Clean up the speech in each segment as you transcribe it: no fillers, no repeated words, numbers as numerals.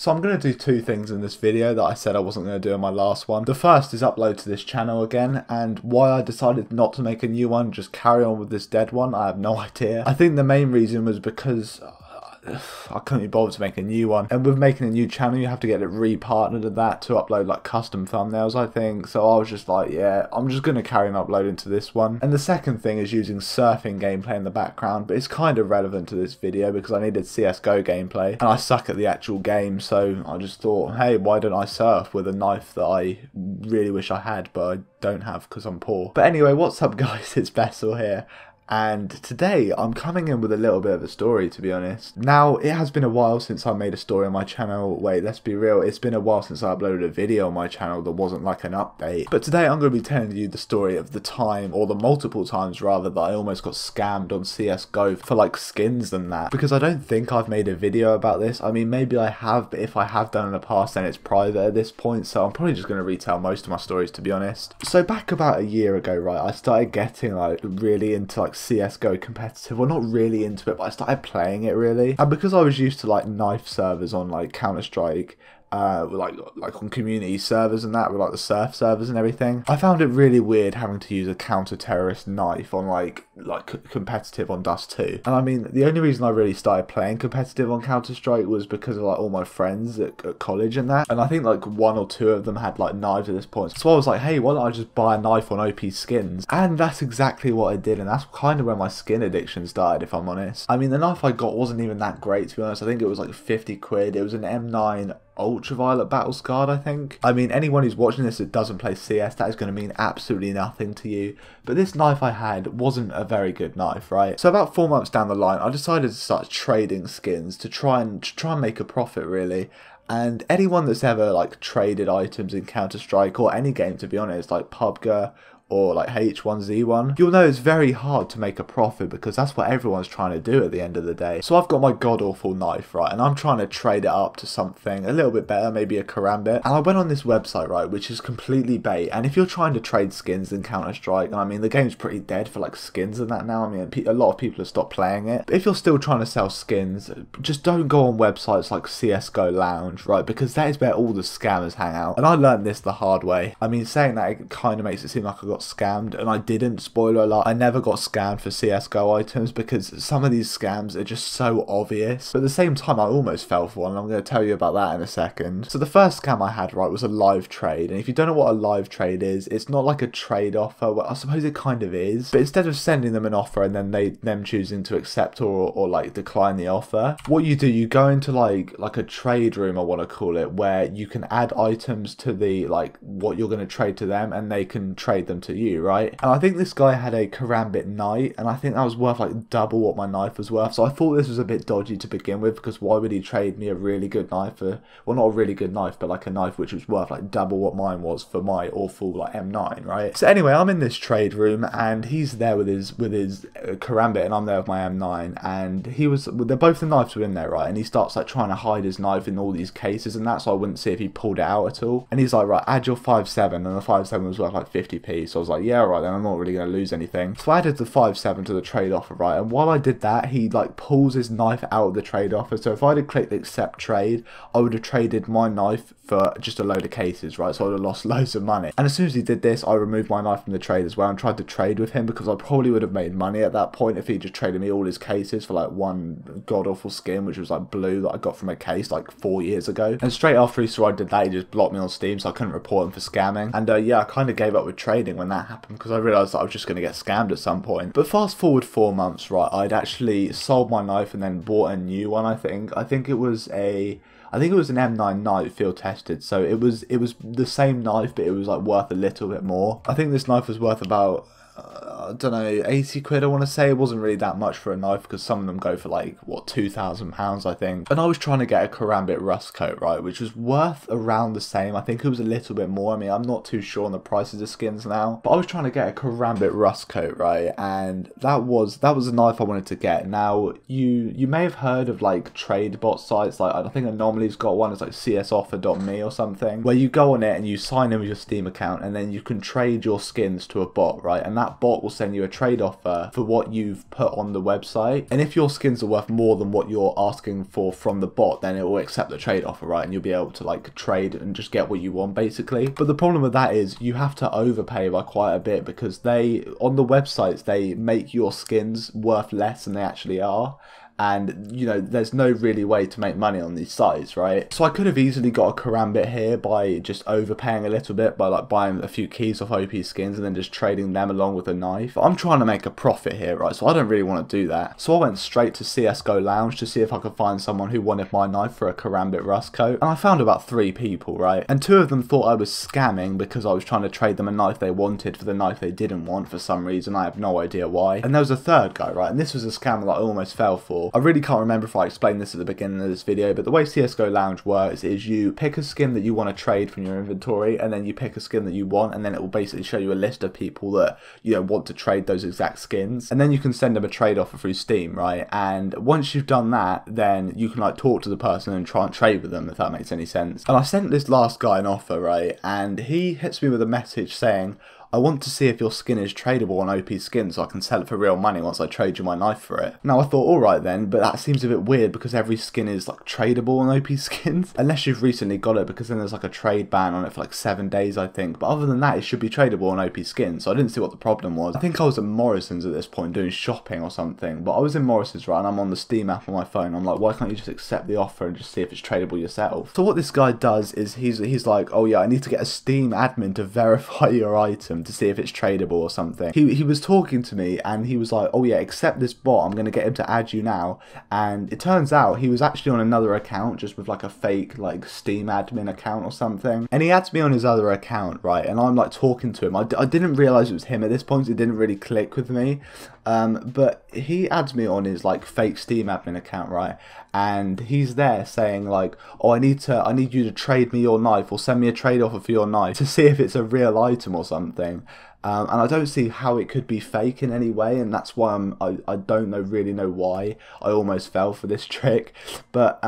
So I'm going to do two things in this video that I said I wasn't going to do in my last one. The first is upload to this channel again, and why I decided not to make a new one, just carry on with this dead one, I have no idea. I think the main reason was because I couldn't be bothered to make a new one, and with making a new channel you have to get it re-partnered and that to upload like custom thumbnails, I think. So I was just like, yeah, I'm just going to carry on uploading to this one. And the second thing is using surfing gameplay in the background, but it's kind of relevant to this video because I needed CSGO gameplay and I suck at the actual game, so I just thought, hey, why don't I surf with a knife that I really wish I had but I don't have because I'm poor. But anyway, what's up guys, it's Bessell here. And today I'm coming in with a little bit of a story, to be honest. Now, it has been a while since I made a story on my channel. Wait, let's be real, it's been a while since I uploaded a video on my channel that wasn't like an update. But today I'm going to be telling you the story of the time, or the multiple times rather, that I almost got scammed on CSGO for like skins and that. Because I don't think I've made a video about this. I mean, maybe I have, but if I have done in the past then it's private at this point, so I'm probably just going to retell most of my stories, to be honest. So back about a year ago, right, I started getting like really into like CSGO competitive. Well, not really into it, but I started playing it really. And because I was used to like knife servers on like Counter-Strike, like on community servers and that, with like the surf servers and everything, I found it really weird having to use a counter-terrorist knife on like competitive on Dust 2. And I mean, the only reason I really started playing competitive on Counter-Strike was because of like all my friends at college and that, and I think like one or two of them had like knives at this point, so I was like, hey, why don't I just buy a knife on OP skins? And that's exactly what I did, and that's kind of where my skin addiction started, if I'm honest. I mean, the knife I got wasn't even that great, to be honest. I think it was like 50 quid. It was an M9 ultraviolet battle scarred, I think. I mean, anyone who's watching this that doesn't play CS, that is going to mean absolutely nothing to you. But this knife I had wasn't a very good knife, right? So about 4 months down the line, I decided to start trading skins to try and make a profit, really. And anyone that's ever like traded items in Counter-Strike, or any game to be honest, like PUBG or like H1Z1, you'll know it's very hard to make a profit because that's what everyone's trying to do at the end of the day. So I've got my god-awful knife, right, and I'm trying to trade it up to something a little bit better, maybe a karambit. And I went on this website, right, which is completely bait. And if you're trying to trade skins in Counter-Strike, I mean, the game's pretty dead for like skins and that now. I mean, a lot of people have stopped playing it. But if you're still trying to sell skins, just don't go on websites like CSGO Lounge, right, because that is where all the scammers hang out. And I learned this the hard way. I mean, saying that, it kind of makes it seem like I got scammed, and I didn't. Spoiler alert, I never got scammed for CSGO items because some of these scams are just so obvious. But at the same time, I almost fell for one, and I'm going to tell you about that in a second. So the first scam I had, right, was a live trade. And if you don't know what a live trade is, it's not like a trade offer. Well, I suppose it kind of is, but instead of sending them an offer and then them choosing to accept or like decline the offer, what you do, you go into like a trade room, I want to call it, where you can add items to the like what you're going to trade to them, and they can trade them to you, right? And I think this guy had a karambit knight, and I think that was worth like double what my knife was worth. So I thought this was a bit dodgy to begin with, because why would he trade me a really good knife for, well, not a really good knife, but like a knife which was worth like double what mine was for my awful like M9, right? So anyway, I'm in this trade room and he's there with his karambit, and I'm there with my M9, and they're both, the knives were in there, right? And he starts like trying to hide his knife in all these cases and that, so I wouldn't see if he pulled it out at all. And he's like, right, add your 5.7, and the 5.7 was worth like 50p. So I was like, yeah, right, then I'm not really going to lose anything. So I added the 5.7 to the trade offer, right? And while I did that, he like pulls his knife out of the trade offer. So if I had clicked accept trade, I would have traded my knife for just a load of cases, right? So I would have lost loads of money. And as soon as he did this, I removed my knife from the trade as well and tried to trade with him, because I probably would have made money at that point if he just traded me all his cases for like one god-awful skin, which was like blue, that I got from a case like 4 years ago. And straight after he saw I did that, he just blocked me on Steam, so I couldn't report him for scamming. And yeah, I kind of gave up with trading when that happened, because I realised that I was just going to get scammed at some point. But fast forward 4 months, right, I'd actually sold my knife and then bought a new one, I think it was an M9 knife field tested, so it was the same knife, but it was like worth a little bit more. I think this knife was worth about I don't know, 80 quid I want to say. It wasn't really that much for a knife, because some of them go for like, what, £2,000 I think. And I was trying to get a karambit rust coat, right, which was worth around the same. I think it was a little bit more. I mean, I'm not too sure on the prices of skins now, but I was trying to get a karambit rust coat, right, and that was a knife I wanted to get. Now, you may have heard of like trade bot sites, like I think Anomaly's got one, it's like csoffer.me or something, where you go on it and you sign in with your Steam account, and then you can trade your skins to a bot, right, and that bot will send you a trade offer for what you've put on the website. And if your skins are worth more than what you're asking for from the bot, then it will accept the trade offer, right? And you'll be able to like trade and just get what you want basically. But the problem with that is you have to overpay by quite a bit, because they, on the websites, they make your skins worth less than they actually are. And, you know, there's no really way to make money on these sites, right? So I could have easily got a karambit here by just overpaying a little bit, by like buying a few keys off OP skins and then just trading them along with a knife. But I'm trying to make a profit here, right? So I don't really want to do that. So I went straight to CSGO Lounge to see if I could find someone who wanted my knife for a karambit rust coat. And I found about 3 people, right? And 2 of them thought I was scamming because I was trying to trade them a knife they wanted for the knife they didn't want for some reason. I have no idea why. And there was a 3rd guy, right? And this was a scam that I almost fell for. I really can't remember if I explained this at the beginning of this video, but the way CSGO Lounge works is you pick a skin that you want to trade from your inventory, and then you pick a skin that you want, and then it will basically show you a list of people that, you know, want to trade those exact skins. And then you can send them a trade offer through Steam, right? And once you've done that, then you can like talk to the person and try and trade with them, if that makes any sense. And I sent this last guy an offer, right? And he hits me with a message saying, I want to see if your skin is tradable on OP skins so I can sell it for real money once I trade you my knife for it. Now I thought, alright then, but that seems a bit weird because every skin is like tradable on OP skins. Unless you've recently got it, because then there's like a trade ban on it for like 7 days I think. But other than that, it should be tradable on OP skins, so I didn't see what the problem was. I think I was at Morrison's at this point doing shopping or something. But I was in Morrison's, right, and I'm on the Steam app on my phone. I'm like, why can't you just accept the offer and just see if it's tradable yourself? So what this guy does is he's like, oh yeah, I need to get a Steam admin to verify your item to see if it's tradable or something. He was talking to me and he was like, oh yeah, accept this bot, I'm going to get him to add you now. And it turns out he was actually on another account, just with like a fake like Steam admin account or something. And he adds me on his other account, right, and I'm like talking to him. I didn't realise it was him at this point. It didn't really click with me. But he adds me on his like fake Steam admin account, right, and he's there saying like, oh, I need you to trade me your knife or send me a trade offer for your knife to see if it's a real item or something. And I don't see how it could be fake in any way, and that's why I don't really know why I almost fell for this trick. But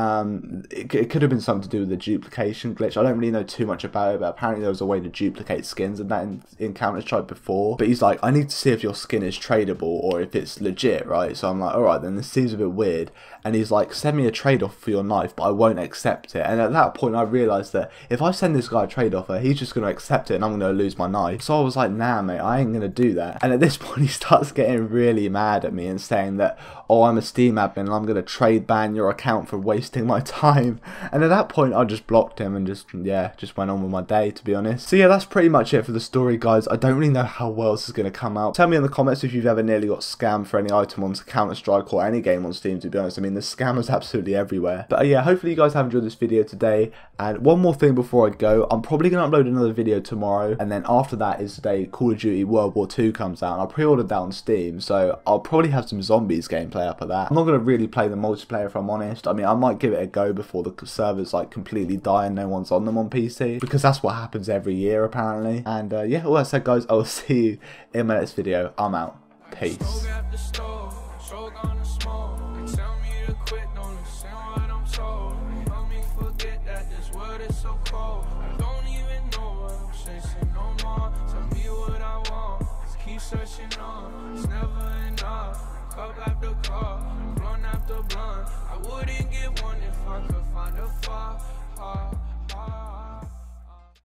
it could have been something to do with the duplication glitch. I don't really know too much about it, but apparently there was a way to duplicate skins and that in Counter-Strike before. But he's like, I need to see if your skin is tradable or if it's legit, right? So I'm like, alright then, this seems a bit weird. And he's like, send me a trade offer for your knife, but I won't accept it. And at that point I realised that if I send this guy a trade offer, he's just going to accept it and I'm going to lose my knife. So I was like, nah mate, I ain't going to do that. And at this point he starts getting really mad at me and saying that, oh, I'm a Steam admin and I'm going to trade ban your account for wasting my time. And at that point I just blocked him and just went on with my day, to be honest. So yeah, that's pretty much it for the story, guys. I don't really know how well this is going to come out. Tell me in the comments if you've ever nearly got scammed for any item on Counter-Strike or any game on Steam, to be honest. I mean, the scammers absolutely everywhere. But yeah, hopefully you guys have enjoyed this video today. And one more thing before I go, I'm probably going to upload another video tomorrow, and then after that is the day Call of Duty World War II comes out, and I pre-ordered that on Steam, so I'll probably have some zombies gameplay up of that. I'm not going to really play the multiplayer, if I'm honest. I mean, I might give it a go before the servers like completely die and no one's on them on PC, because that's what happens every year apparently. And yeah, all that said, guys, I will see you in my next video. I'm out. Peace. Searching on, it's never enough. Cup after cup, blunt after blunt. I wouldn't get one if I could find a far.